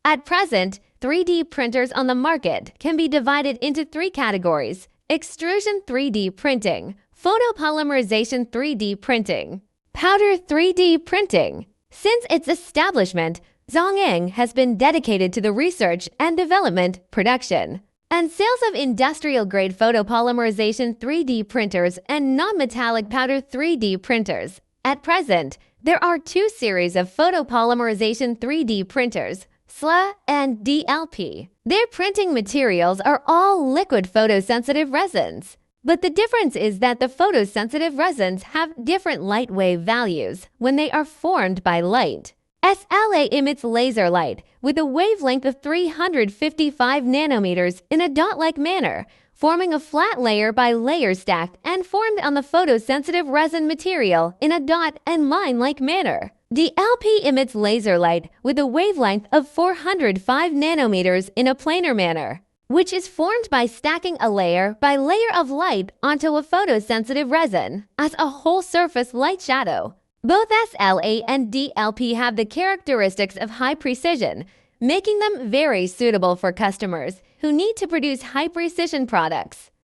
At present, 3D printers on the market can be divided into three categories: extrusion 3D printing, photopolymerization 3D printing, powder 3D printing. Since its establishment, Zhongeng has been dedicated to the research and development, production, and sales of industrial-grade photopolymerization 3D printers and non-metallic powder 3D printers. At present, there are two series of photopolymerization 3D printers, SLA and DLP. Their printing materials are all liquid photosensitive resins. But the difference is that the photosensitive resins have different light wave values when they are formed by light. SLA emits laser light with a wavelength of 355 nanometers in a dot-like manner, forming a flat layer by layer stacked and formed on the photosensitive resin material in a dot and line-like manner. DLP emits laser light with a wavelength of 405 nanometers in a planar manner, which is formed by stacking a layer by layer of light onto a photosensitive resin as a whole surface light shadow. Both SLA and DLP have the characteristics of high precision, making them very suitable for customers who need to produce high precision products.